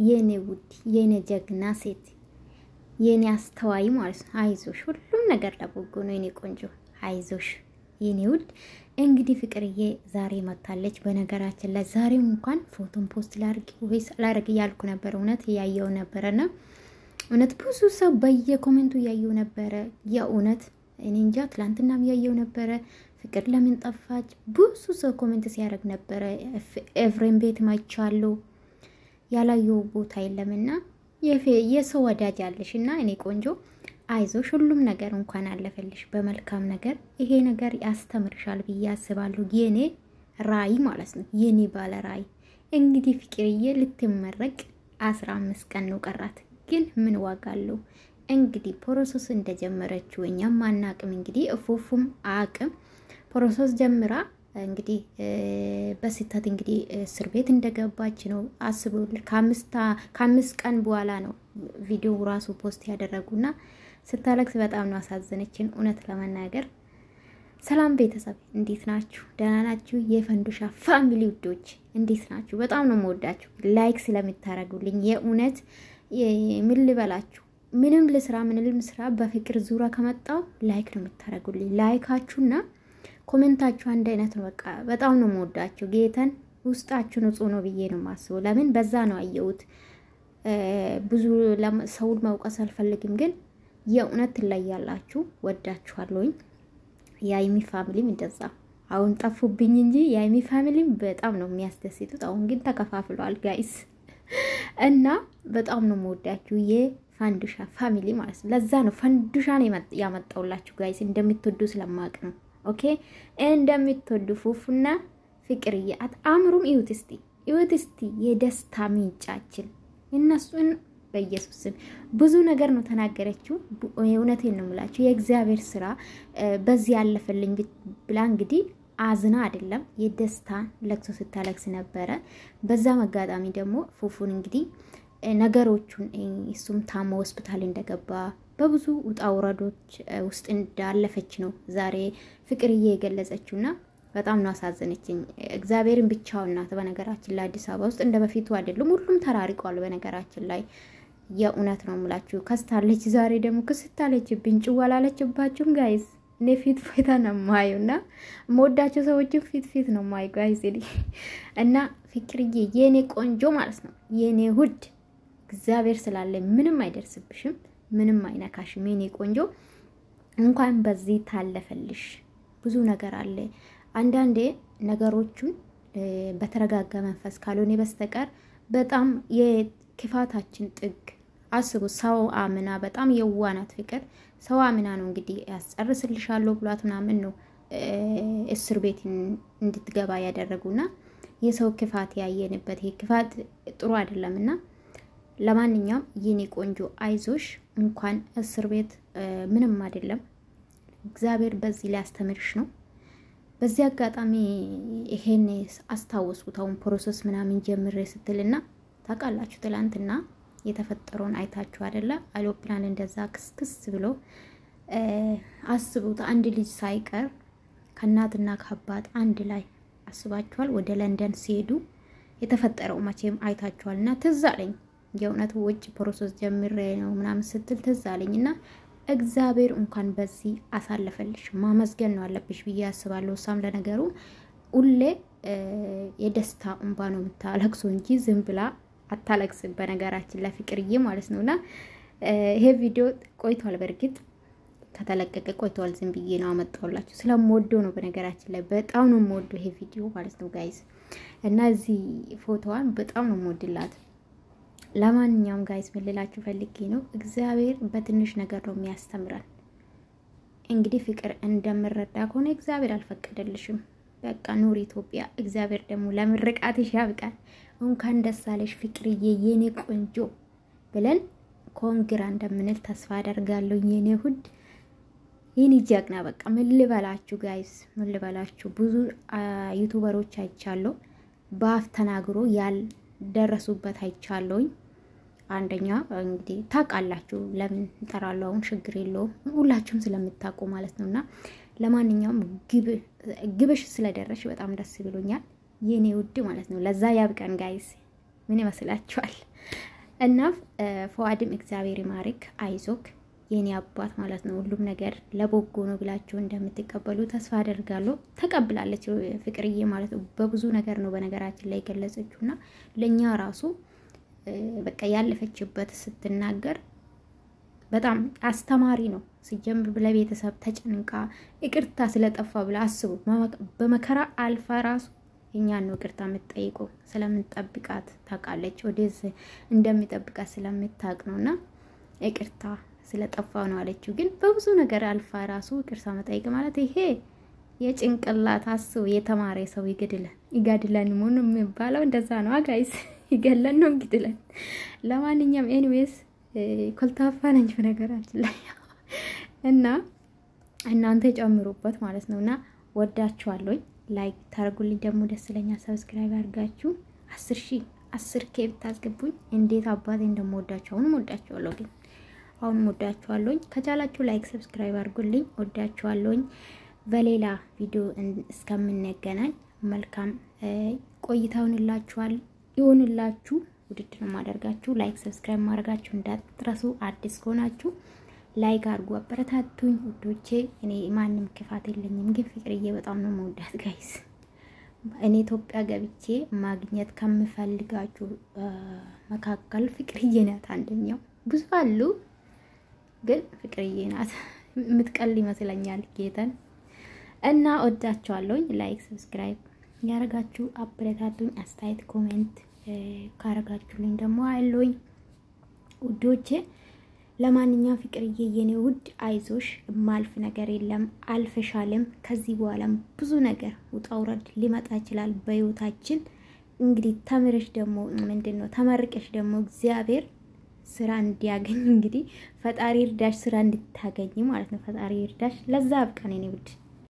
የኔ ውድ የኔ ጀግና ሴት የኔ አስተዋይ ማለት ነው። አይዞሽ፣ ሁሉም ነገር ለበጎ ነው የኔ ቆንጆ። አይዞሽ የኔ ውድ። እንግዲህ ፍቅርዬ ዛሬ መታለች። በነገራችን ላይ ዛሬው እንኳን ፎቶን ፖስት ላርግ እያልኩ ነበር። እውነት ያየው ነበረና እውነት ብዙ ሰው በየኮሜንቱ ያየው ነበረ። የእውነት እኔ እንጃ ትላንትናም ያየው ነበረ። ፍቅር ለምን ጠፋች? ብዙ ሰው ኮሜንት ሲያደርግ ነበረ። ኤፍሬም ቤት ማይቻለው ያላየው ቦታ የለምና የሰው ወዳጅ አለሽና እኔ ቆንጆ አይዞሽ፣ ሁሉም ነገር እንኳን አለፈልሽ በመልካም ነገር። ይሄ ነገር ያስተምርሻል ብዬ አስባለሁ። የኔ ራይ ማለት ነው፣ የኔ ባለ ራይ። እንግዲህ ፍቅርዬ ልትመረቅ 15 ቀን ነው ቀራት። ግን ምን ዋጋ አለው? እንግዲህ ፕሮሰስ እንደጀመረችው እኛም ማናቅም። እንግዲህ እፉፉም አቅም ፕሮሰስ ጀምራ እንግዲህ በስህተት እንግዲህ እስር ቤት እንደገባች ነው አስቡ። ከአምስት ቀን በኋላ ነው ቪዲዮ ራሱ ፖስት ያደረጉና ስታለቅስ በጣም ነው አሳዘነችን እውነት ለመናገር። ሰላም ቤተሰብ እንዴት ናችሁ? ደህና ናችሁ? የፈንዱሻ ፋሚሊ ውዶች እንዴት ናችሁ? በጣም ነው የምወዳችሁ ላይክ ስለምታረጉልኝ። የእውነት ምን ልበላችሁ፣ ምንም ልስራ ምንም ልስራ በፍቅር ዙራ ከመጣው ላይክ ነው የምታረጉልኝ። ላይካችሁና ኮሜንታችሁ አንድ አይነት ነው። በቃ በጣም ነው የምወዳችሁ። ጌታን ውስጣችሁ ንጹህ ነው ብዬ ነው ማስበው። ለምን በዛ ነው አየሁት። ብዙ ሰውን መውቀስ አልፈልግም፣ ግን የእውነት ትለያላችሁ። ወዳችኋለሁኝ። የአይሚ ፋሚሊም እንደዛ አሁን ጠፉብኝ እንጂ የአይሚ ፋሚሊም በጣም ነው የሚያስደስቱት። አሁን ግን ተከፋፍሏል ጋይስ እና በጣም ነው የምወዳችሁ የፈንዱሻ ፋሚሊ ማለት ነው። ለዛ ነው ፈንዱሻን ያመጣውላችሁ ጋይስ፣ እንደምትወዱ ስለማቅ ነው። ኦኬ እንደምትወዱ ፉፉና ፍቅርዬ አምሩም ይሁት እስቲ የደስታ ምንጫችን እነሱን በኢየሱስም ብዙ ነገር ነው ተናገረችው። እውነቴን ነው የምላችሁ የእግዚአብሔር ስራ በዚህ ያለፈልኝ ብላ እንግዲህ አዝና አይደለም የደስታ ለቅሶ ስታለቅስ ነበረ። በዛ መጋጣሚ ደግሞ ፉፉን እንግዲህ ነገሮቹን እሱም ታሞ ሆስፒታል እንደገባ በብዙ ውጣ ውረዶች ውስጥ እንዳለፈች ነው ዛሬ ፍቅርዬ የገለጸችውና በጣም ነው አሳዘነችኝ። እግዚአብሔርን ብቻው እናት። በነገራችን ላይ አዲስ አበባ ውስጥ እንደበፊቱ አይደለም፣ ሁሉም ተራርቋል። በነገራችን ላይ የእውነት ነው የምላችሁ ከስታለች። ዛሬ ደግሞ ክስታለችብኝ ጭዋላለችባችሁም ጋይስ። እኔ ፊት ነው ማዩና ሞዳቸው ሰዎች ፊት ነው ማዩ ጋይስ። እና ፍቅርዬ የኔ ቆንጆ ማለት ነው የኔ ውድ፣ እግዚአብሔር ስላለ ምንም አይደርስብሽም፣ ምንም አይነካሽም የኔ ቆንጆ። እንኳን በዚህ ታለፈልሽ። ብዙ ነገር አለ። አንዳንዴ ነገሮቹን በተረጋጋ መንፈስ ካልሆነ በስተቀር በጣም የክፋታችን ጥግ አስቡ። ሰው አምና በጣም የዋናት ፍቅር ሰው አምና ነው እንግዲህ ያስጨርስልሻለሁ ብሏት ምናምን ነው እስር ቤት እንድትገባ ያደረጉና የሰው ክፋት ያየንበት ይሄ ክፋት ጥሩ አይደለምና ለማንኛውም የኔ ቆንጆ አይዞሽ። እንኳን እስር ቤት ምንም አይደለም፣ እግዚአብሔር በዚህ ላይ አስተምርሽ ነው። በዚህ አጋጣሚ ይሄን አስታወስኩት። አሁን ፕሮሰስ ምናምን ጀምሬ ስትልና ታውቃላችሁ ትላንትና የተፈጠረውን አይታችሁ አይደለ? አውሮፕላን እንደዛ ክስክስ ብሎ አስቡት። አንድ ልጅ ሳይቀር ከእናትና ከአባት አንድ ላይ አስባችኋል። ወደ ለንደን ሲሄዱ የተፈጠረው መቼም አይታችኋልና ትዝ አለኝ። የእውነት ውጭ ፕሮሰስ ጀምሬ ነው ምናምን ስትል ትዝ አለኝና እግዚአብሔር እንኳን በዚህ አሳለፈልሽ ማመስገን ነው አለብሽ ብዬ አስባለሁ። እሷም ለነገሩ ሁሌ የደስታ እንባ ነው የምታለቅሰው እንጂ ዝም ብላ አታለቅስም። በነገራችን ላይ ፍቅርዬ ማለት ነውና ይሄ ቪዲዮ ቆይቷል። በርግጥ ከተለቀቀ ቆይቷል። ዝም ብዬ ነው አመጣሁላችሁ ስለምወደው ነው። በነገራችን ላይ በጣም ነው የምወደው ይሄ ቪዲዮ ማለት ነው ጋይስ። እና እዚህ ፎቶዋን በጣም ነው የምወድላት። ለማንኛውም ጋይስ ምን ልላችሁ ፈልጌ ነው፣ እግዚአብሔር በትንሽ ነገር ነው የሚያስተምራል። እንግዲህ ፍቅር እንደምረዳ ከሆነ እግዚአብሔር አልፈቀደልሽም። በቃ ኑር ኢትዮጵያ። እግዚአብሔር ደግሞ ለምርቃትሽ ያብቃል። እንኳን ደስ አለሽ ፍቅርዬ የኔ ቆንጆ ብለን ኮንግራ እንደምንል ተስፋ አደርጋለሁ የኔ ውድ የኔ ጀግና። በቃ ምን ልበላችሁ ጋይስ፣ ምን ልበላችሁ። ብዙ ዩቲዩበሮች አይቻለሁ በአፍ ተናግሮ ያልደረሱበት አይቻለሁኝ። አንደኛ እንግዲህ ታውቃላችሁ ለምን እንጠራለው፣ አሁን ችግር የለውም ሁላችሁም ስለምታውቁ ማለት ነውና ለማንኛውም ግብሽ ስለደረሽ በጣም ደስ ብሎኛል የኔ ውድ ማለት ነው። ለዛ ያብቀን ጋይስ። ምን ይመስላችኋል? እና ፉአድም እግዚአብሔር ይማርክ አይዞክ የኔ አባት ማለት ነው። ሁሉም ነገር ለበጎ ነው ብላችሁ እንደምትቀበሉ ተስፋ አደርጋለሁ። ተቀብላለች ፍቅርዬ ማለት ነው። በብዙ ነገር ነው በነገራችን ላይ ገለጸችውና ለኛ ራሱ በቃ ያለፈችበት ስትናገር በጣም አስተማሪ ነው። ሲጀምር ለቤተሰብ ተጨንቃ ይቅርታ ስለጠፋ ብላ አስቡ። በመከራ አልፋ ራሱ እኛን ነው ይቅርታ የምትጠይቀው ስለምንጠብቃት ታውቃለች። ወደዚህ እንደሚጠብቃት ስለምታውቅ ነውና ይቅርታ ስለጠፋው ነው አለችው። ግን በብዙ ነገር አልፋ ራሱ ይቅርታ መጠየቅ ማለት ይሄ የጭንቅላት አስቡ። የተማረ ሰው ይገድለን ምን የሚባለው እንደዛ ነው ጋይስ። ይገለን ነው እንግዲለን። ለማንኛውም ኤኒዌይስ ኮልታፋ ነኝ በነገራችን ላይ እና እናንተ ጨምሩበት ማለት ነውና ወዳችኋለሁ። ላይክ ታርጉልኝ ደግሞ ደስ ይለኛል። ሰብስክራይብ አድርጋችሁ 10K ብታስገቡኝ እንዴት አባቴ እንደምወዳችሁ አሁን ወዳችኋለሁ። ግን አሁን ወዳችኋለሁ። ከቻላችሁ ላይክ ሰብስክራይብ አድርጉልኝ። ወዳችኋለሁ። በሌላ ቪዲዮ እስከምንገናኝ መልካም ቆይታውን ይሁንላችሁ። ውድድር ማድረጋችሁ ላይክ ሰብስክራይብ ማድረጋችሁ እንዳትረሱ። አዲስ ከሆናችሁ ላይክ አድርጉ፣ አበረታቱኝ ውዶቼ። እኔ ማንንም ክፋት የለኝም፣ ግን ፍቅርዬ በጣም ነው መውዳት ጋይስ። እኔ ኢትዮጵያ ገብቼ ማግኘት ከምፈልጋችሁ መካከል ፍቅርዬ ናት አንደኛው። ብዙ አሉ ግን ፍቅርዬ ናት የምትቀል ይመስለኛል ጌታን። እና ወዳችኋለሁ። ላይክ ሰብስክራይብ ያረጋችሁ አበረታቱኝ። አስተያየት ኮሜንት ካረጋችሁልኝ ደግሞ አይሎኝ ውዶቼ። ለማንኛውም ፍቅርዬ የኔ ውድ አይዞሽ፣ ማልፍ ነገር የለም አልፈሻልም። ከዚህ በኋላም ብዙ ነገር ውጣ ውረድ ሊመጣ ይችላል በህይወታችን። እንግዲህ ተምረሽ ደግሞ ምንድነው ተመርቀሽ ደግሞ እግዚአብሔር ስራ እንዲያገኝ እንግዲህ ፈጣሪ እርዳሽ፣ ስራ እንድታገኝ ማለት ነው። ፈጣሪ እርዳሽ። ለዛ አብቃን የኔ ውድ።